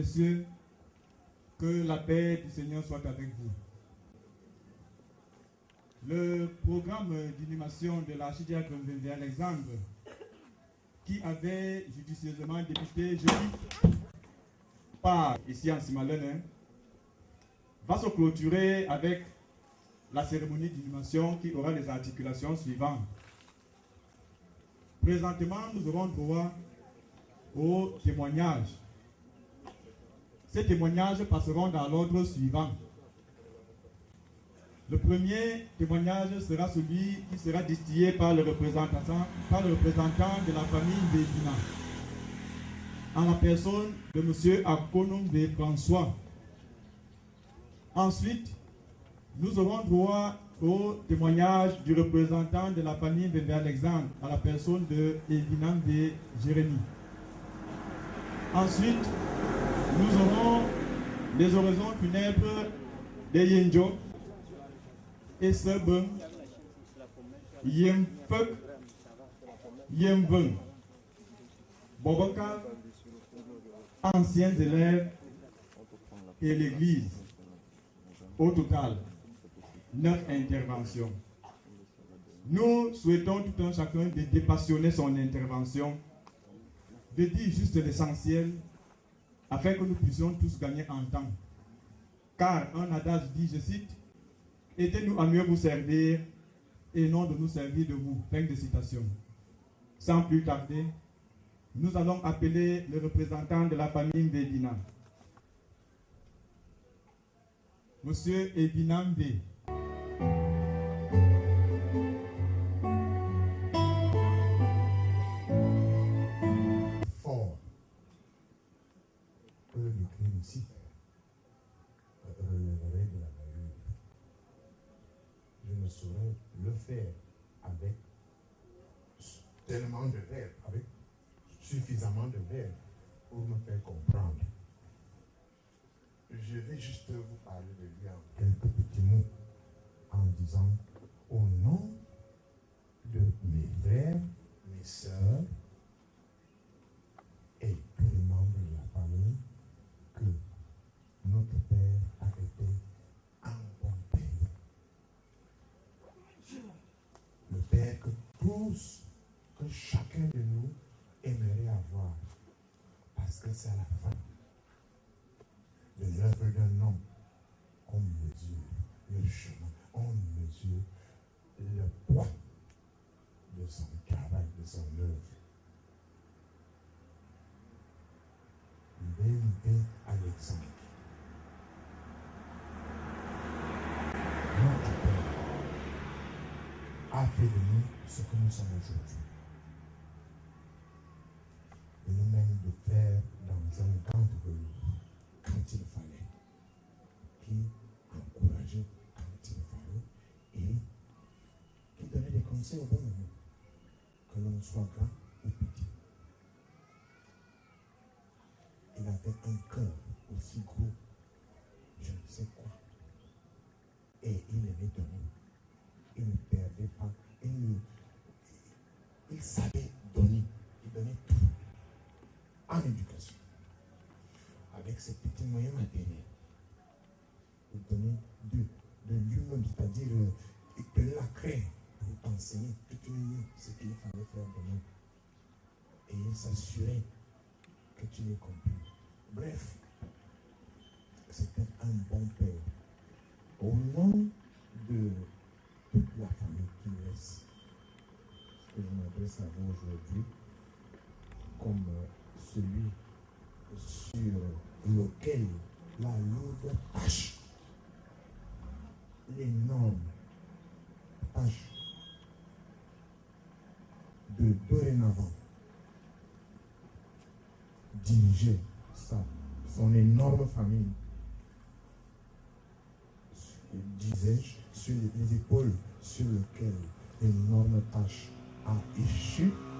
messieurs, que la paix du Seigneur soit avec vous. Le programme d'inhumation de l'archidiacre Mbembe Alexandre, qui avait judicieusement débuté jeudi par ici en Simalene, va se clôturer avec la cérémonie d'inhumation qui aura les articulations suivantes. Présentement, nous aurons droit aux témoignages. Ces témoignages passeront dans l'ordre suivant. Le premier témoignage sera celui qui sera distillé par le représentant de la famille Mbedina, en la personne de M. Akonombe François. Ensuite, nous aurons droit au témoignage du représentant de la famille Mbembe Alexandre, à la personne de Evinambe Jérémie. Ensuite, nous aurons les oraisons funèbres de Yenjo, Essebe, Yemfek, Yemven, Boboka, anciens élèves et l'église. Au total, 9 interventions. Nous souhaitons tout un chacun de dépassionner son intervention, de dire juste l'essentiel, afin que nous puissions tous gagner en temps. Car un adage dit, je cite, « Aidez-nous à mieux vous servir et non de nous servir de vous. » Fin de citation. Sans plus tarder, nous allons appeler le représentant de la famille Mbedina. Monsieur Evinambe. Fort que le décret ici relèverait de la valeur. Je ne saurais le faire avec tellement de verbe, avec suffisamment de verbe pour me faire comprendre. Je vais juste vous parler de lui en quelques petits mots en disant au nom de mes frères, mes sœurs et tous les membres de la famille que notre Père a été un bon Père. Le Père que tous, que chacun de nous aimerait avoir, parce que c'est à la fin de l'œuvre d'un homme qu'on mesure le chemin, on mesure le poids de son travail, de son œuvre. Mbembe Alexandre, notre Père, a fait de nous ce que nous sommes aujourd'hui. Et nous-mêmes de faire dans un grand velours quand il fallait, qui encourageait quand il fallait et qui donnait des conseils au bon moment, que l'on soit grand ou petit. Il avait un cœur aussi gros, je ne sais quoi, et il aimait donner. Il ne perdait pas, il savait donner, il donnait tout en éducation. Avec ses petits moyens matériels, il donnait de lui-même, c'est-à-dire il donnait la craie pour enseigner toute une nuit ce qu'il fallait faire demain. Et il s'assurait que tu l'aies compris. Bref, c'était un bon père. Au nom de toute la famille qui me laisse, que je m'adresse à vous aujourd'hui, comme celui sur lequel la lourde tâche, l'énorme tâche de dorénavant diriger son énorme famille, disais-je, sur les épaules sur lesquelles l'énorme tâche a échu